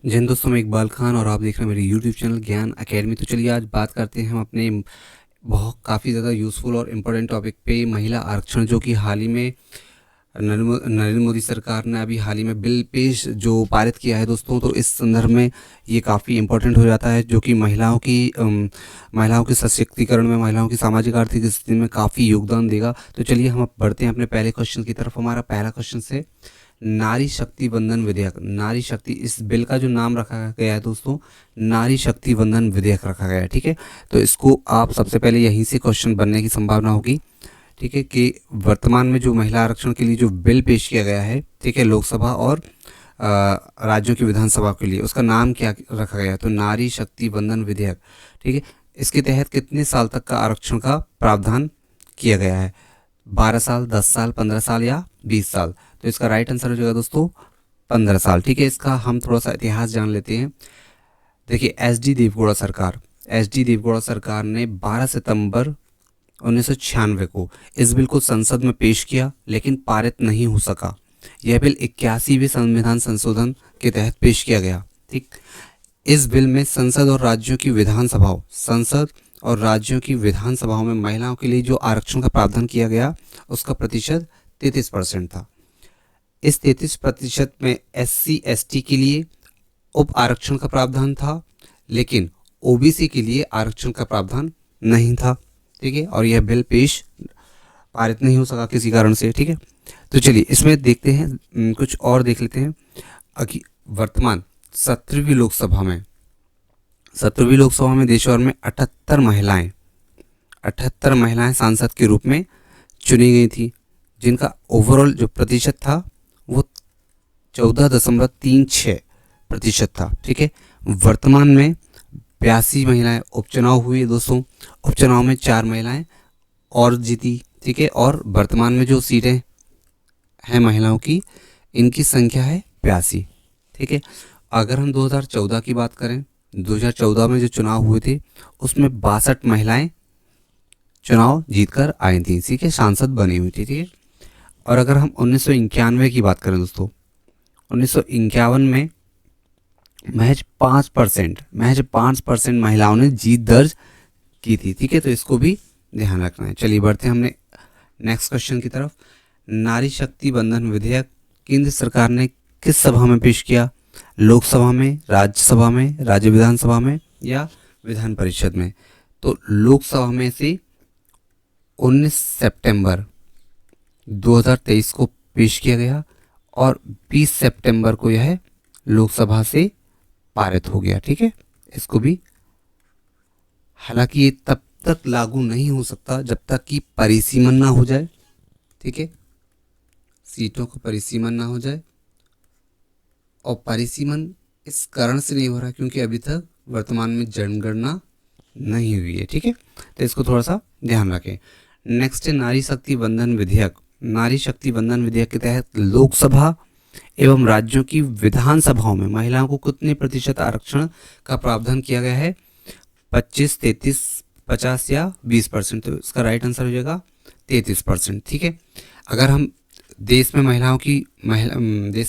जय हिंद दोस्तों, मैं इकबाल खान और आप देख रहे हैं मेरे यूट्यूब चैनल ज्ञान एकेडमी। तो चलिए आज बात करते हैं हम अपने बहुत काफ़ी ज़्यादा यूज़फुल और इम्पोर्टेंट टॉपिक पे, महिला आरक्षण, जो कि हाल ही में नरेंद्र मोदी सरकार ने अभी हाल ही में बिल पेश जो पारित किया है दोस्तों। तो इस संदर्भ में ये काफ़ी इम्पोर्टेंट हो जाता है, जो कि महिलाओं के सशक्तिकरण में, महिलाओं की सामाजिक आर्थिक स्थिति में काफ़ी योगदान देगा। तो चलिए हम अब बढ़ते हैं अपने पहले क्वेश्चन की तरफ। हमारा पहला क्वेश्चन से नारी शक्ति बंधन विधेयक, नारी शक्ति, इस बिल का जो नाम रखा गया है दोस्तों, नारी शक्ति बंधन विधेयक रखा गया है। ठीक है, तो इसको आप सबसे पहले यहीं से क्वेश्चन बनने की संभावना होगी। ठीक है, कि वर्तमान में जो महिला आरक्षण के लिए जो बिल पेश किया गया है, ठीक है, लोकसभा और राज्यों की विधानसभा के लिए, उसका नाम क्या रखा गया है? तो नारी शक्ति बंधन विधेयक। ठीक है, इसके तहत कितने साल तक का आरक्षण का प्रावधान किया गया है? 12 साल, 10 साल, 15 साल या 20 साल? तो इसका राइट आंसर हो जाएगा दोस्तों 15 साल। ठीक है, इसका हम थोड़ा सा इतिहास जान लेते हैं। देखिए, एस डी देवगौड़ा सरकार ने 12 सितंबर 1996 को इस बिल को संसद में पेश किया, लेकिन पारित नहीं हो सका। यह बिल 81वें संविधान संशोधन के तहत पेश किया गया। ठीक, इस बिल में संसद और राज्यों की विधानसभाओं में महिलाओं के लिए जो आरक्षण का प्रावधान किया गया, उसका प्रतिशत 33% था। इस 33% में SC ST के लिए उप आरक्षण का प्रावधान था, लेकिन OBC के लिए आरक्षण का प्रावधान नहीं था। ठीक है, और यह बिल पारित नहीं हो सका किसी कारण से। ठीक है, तो चलिए इसमें देखते हैं, कुछ और देख लेते हैं। वर्तमान 17वीं लोकसभा में देश भर में 78 महिलाएं सांसद के रूप में चुनी गई थी, जिनका ओवरऑल जो प्रतिशत था वो 14.36% था। ठीक है, वर्तमान में 82 महिलाएं उपचुनाव हुए दोस्तों। उपचुनाव में 4 महिलाएं और जीती। ठीक है, और वर्तमान में जो सीटें हैं महिलाओं की, इनकी संख्या है 82। ठीक है, अगर हम 2014 की बात करें, 2014 में जो चुनाव हुए थे, उसमें 62 महिलाएं चुनाव जीतकर आई थी। ठीक है, सांसद बनी हुई थी। ठीक है, और अगर हम 1991 की बात करें दोस्तों, 1951 में महज 5% महिलाओं ने जीत दर्ज की थी। ठीक है, तो इसको भी ध्यान रखना है। चलिए बढ़ते हैं हमने नेक्स्ट क्वेश्चन की तरफ। नारी शक्ति बंधन विधेयक केंद्र सरकार ने किस सभा में पेश किया? लोकसभा में, राज्यसभा में, राज्य विधानसभा में या विधान परिषद में? तो लोकसभा में से 19 सितंबर 2023 को पेश किया गया और 20 सितंबर को यह लोकसभा से पारित हो गया। ठीक है, इसको भी, हालांकि ये तब तक लागू नहीं हो सकता जब तक कि परिसीमन ना हो जाए। ठीक है, सीटों का परिसीमन ना हो जाए, और परिसीमन इस कारण से नहीं हो रहा क्योंकि अभी तक वर्तमान में जनगणना नहीं हुई है। ठीक है, तो इसको थोड़ा सा ध्यान रखें। नेक्स्ट है नारी शक्ति बंधन विधेयक। नारी शक्ति बंधन विधेयक के तहत लोकसभा एवं राज्यों की विधानसभाओं में महिलाओं को कितने प्रतिशत आरक्षण का प्रावधान किया गया है? 25, 33, 50 या 20%? तो इसका राइट आंसर हो जाएगा 33%। ठीक है, अगर हम देश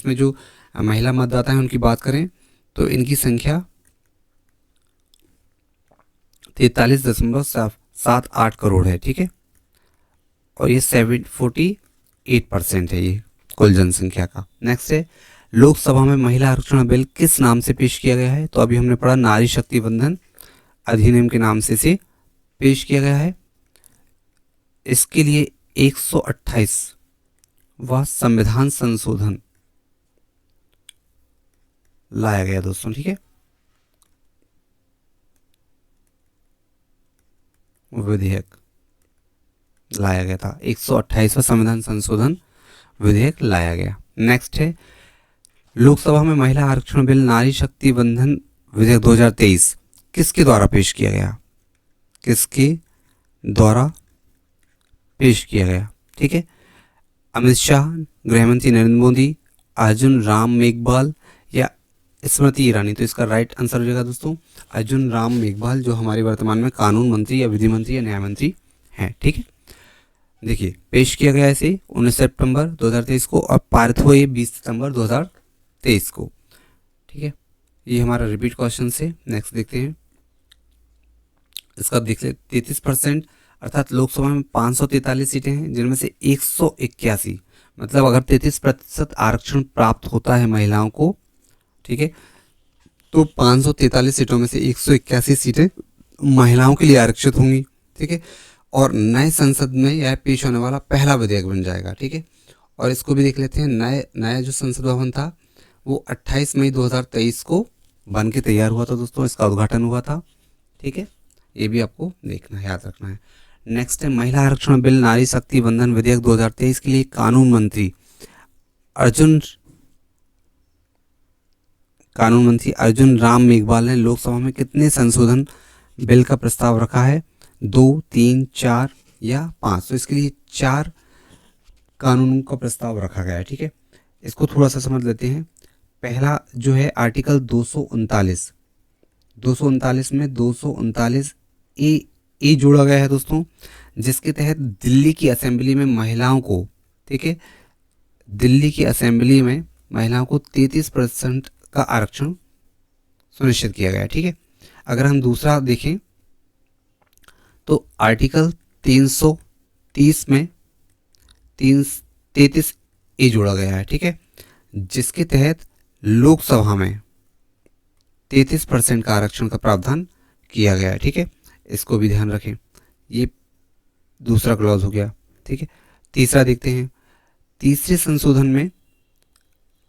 में जो महिला मतदाता हैं उनकी बात करें, तो इनकी संख्या 43.78 करोड़ है। ठीक है, और ये 48% है ये कुल जनसंख्या का। नेक्स्ट है, लोकसभा में महिला आरक्षण बिल किस नाम से पेश किया गया है? तो अभी हमने पढ़ा नारी शक्ति बंधन अधिनियम के नाम से पेश किया गया है। इसके लिए 128वां संविधान संशोधन लाया गया दोस्तों। ठीक है, विधेयक लाया गया था, 128वां संविधान संशोधन विधेयक लाया गया। नेक्स्ट है, लोकसभा में महिला आरक्षण बिल नारी शक्ति बंधन विधेयक 2023 किसके द्वारा पेश किया गया? किसके द्वारा पेश किया गया? ठीक है, अमित शाह, गृहमंत्री नरेंद्र मोदी, अर्जुन राम मेघवाल या स्मृति ईरानी? तो इसका राइट आंसर हो जाएगा दोस्तों अर्जुन राम मेघवाल, जो हमारे वर्तमान में कानून मंत्री या विधि मंत्री या न्याय मंत्री हैं। ठीक है, देखिए पेश किया गया इसे 19 सितंबर 2023 को और पारित हुए 20 सितंबर 2023 को। ठीक है, ये हमारा रिपीट क्वेश्चन से। नेक्स्ट देखते हैं इसका, देख ले 33%, अर्थात लोकसभा में 543 सीटें हैं जिनमें से 181, मतलब अगर 33% आरक्षण प्राप्त होता है महिलाओं को, ठीक है, तो 543 सीटों में से 181 सीटें महिलाओं के लिए आरक्षित होंगी, ठीक है। और नए संसद में यह पेश होने वाला पहला विधेयक बन जाएगा, ठीक है। और इसको भी देख लेते हैं, नया जो संसद भवन था वो 28 मई 2023 को बन के तैयार हुआ था दोस्तों, इसका उद्घाटन हुआ था, ठीक है। ये भी आपको देखना है, याद रखना है। नेक्स्ट है महिला आरक्षण बिल नारी शक्ति बंधन विधेयक 2023 के लिए कानून मंत्री अर्जुन राम मेघवाल ने लोकसभा में कितने संशोधन बिल का प्रस्ताव रखा है? 2, 3, 4 या 5? तो इसके लिए 4 कानूनों का प्रस्ताव रखा गया है, ठीक है। इसको थोड़ा सा समझ लेते हैं। पहला जो है आर्टिकल 239 में 239 ए जोड़ा गया है दोस्तों, जिसके तहत दिल्ली की असेंबली में महिलाओं को, ठीक है, दिल्ली की असेंबली में महिलाओं को 33% का आरक्षण सुनिश्चित किया गया है, ठीक है। अगर हम दूसरा देखें तो आर्टिकल 330 में 33 ए जोड़ा गया है, ठीक है, जिसके तहत लोकसभा में 33% का आरक्षण का प्रावधान किया गया है, ठीक है। इसको भी ध्यान रखें, ये दूसरा क्लॉज हो गया, ठीक है। तीसरा देखते हैं, तीसरे संशोधन में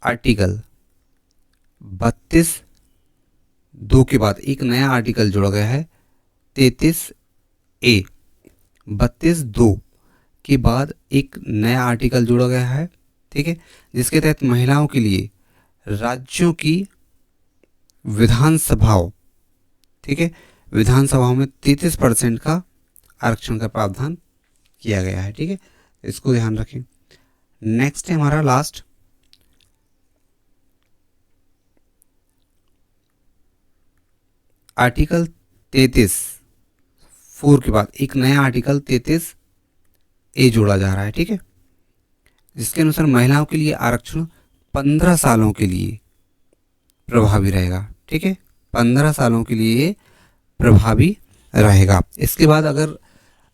आर्टिकल 32(2) के बाद एक नया आर्टिकल जोड़ा गया है 33A। 32(2) के बाद एक नया आर्टिकल जोड़ा गया है, ठीक है, जिसके तहत महिलाओं के लिए राज्यों की विधानसभाओं, ठीक है, विधानसभाओं में 33% का आरक्षण का प्रावधान किया गया है, ठीक है। इसको ध्यान रखें। नेक्स्ट है हमारा लास्ट, आर्टिकल 33(4) के बाद एक नया आर्टिकल 33A जोड़ा जा रहा है, ठीक है, जिसके अनुसार महिलाओं के लिए आरक्षण 15 सालों के लिए प्रभावी रहेगा, ठीक है, 15 सालों के लिए प्रभावी रहेगा। इसके बाद अगर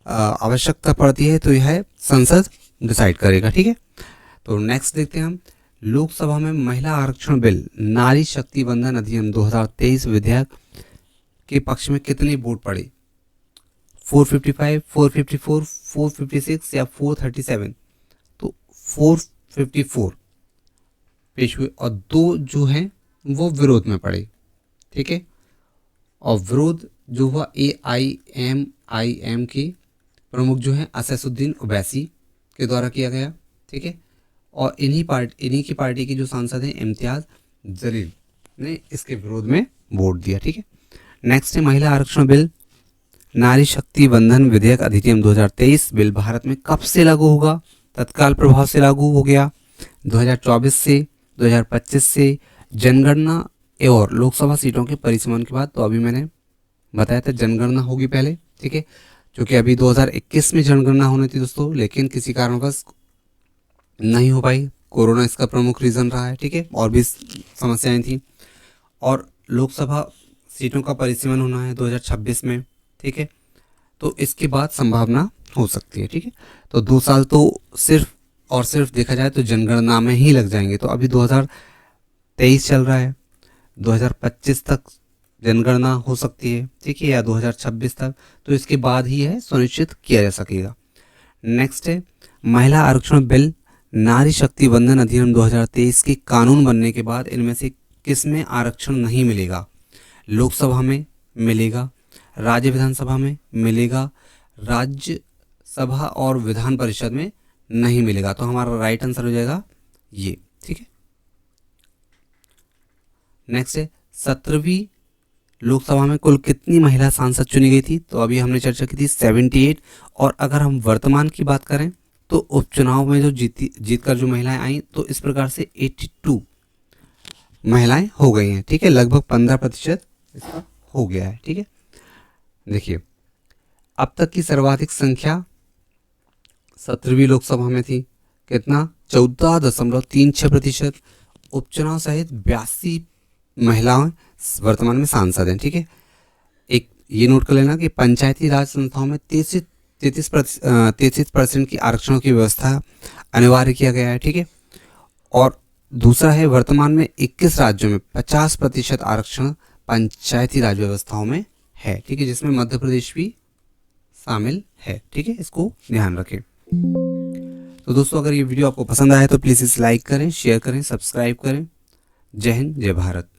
आवश्यकता पड़ती है तो यह संसद डिसाइड करेगा, ठीक है। तो नेक्स्ट देखते हैं हम, लोकसभा में महिला आरक्षण बिल नारी शक्ति बंधन अधिनियम 2023 विधेयक के पक्ष में कितने वोट पड़े? 455, 454, 456 या 437? तो 454 पेश हुए और 2 जो हैं वो विरोध में पड़े, ठीक है। और विरोध जो हुआ AIMIM के प्रमुख जो हैं असदुद्दीन ओवैसी के द्वारा किया गया, ठीक है। और इन्हीं की पार्टी के जो सांसद हैं इम्तियाज जलील ने इसके विरोध में वोट दिया, ठीक है। नेक्स्ट है महिला आरक्षण बिल नारी शक्ति बंधन विधेयक अधिनियम 2023 बिल भारत में कब से लागू होगा? तत्काल प्रभाव से लागू हो गया 2024 से, 2025 से, जनगणना और लोकसभा सीटों के परिसीमन के बाद। तो अभी मैंने बताया था जनगणना होगी पहले, ठीक है, क्योंकि अभी 2021 में जनगणना होनी थी दोस्तों, लेकिन किसी कारणवश नहीं हो पाई, कोरोना इसका प्रमुख रीज़न रहा है, ठीक है, और भी समस्याएं थी। और लोकसभा सीटों का परिसीमन होना है 2026 में, ठीक है, तो इसके बाद संभावना हो सकती है, ठीक है। तो 2 साल तो सिर्फ देखा जाए तो जनगणना में ही लग जाएंगे। तो अभी 2023 चल रहा है, 2025 तक जनगणना हो सकती है, ठीक है, या 2026 तक, तो इसके बाद ही यह सुनिश्चित किया जा सकेगा। नेक्स्ट है महिला आरक्षण बिल नारी शक्ति बंधन अधिनियम 2023 के कानून बनने के बाद इनमें से किस में आरक्षण नहीं मिलेगा? लोकसभा में मिलेगा, राज्य विधानसभा में मिलेगा, राज्य सभा और विधान परिषद में नहीं मिलेगा। तो हमारा राइट आंसर हो जाएगा ये, ठीक है। नेक्स्ट है 17वीं लोकसभा में कुल कितनी महिला सांसद चुनी गई थी? तो अभी हमने चर्चा की थी 78। और अगर हम वर्तमान की बात करें तो उपचुनाव में जो जीतकर जो महिलाएं आई, तो इस प्रकार से 82 महिलाएं हो गई हैं, ठीक है, लगभग 15% इसका हो गया है, ठीक है। देखिए अब तक की सर्वाधिक संख्या 17वीं लोकसभा में थी, कितना? 14.36%। उपचुनाव सहित महिलाएं वर्तमान में सांसद हैं। ठीक है, एक ये नोट कर लेना कि पंचायती राज संस्थाओं में 33% की आरक्षण की व्यवस्था अनिवार्य किया गया है। ठीक है, और दूसरा है वर्तमान में 21 राज्यों में 50% आरक्षण पंचायती राज व्यवस्थाओं में है। ठीक है, जिसमें मध्य प्रदेश भी शामिल है। ठीक है, इसको ध्यान रखें। तो दोस्तों, अगर ये वीडियो आपको पसंद आया तो प्लीज़ इसे लाइक करें, शेयर करें, सब्सक्राइब करें। जय हिंद, जय भारत।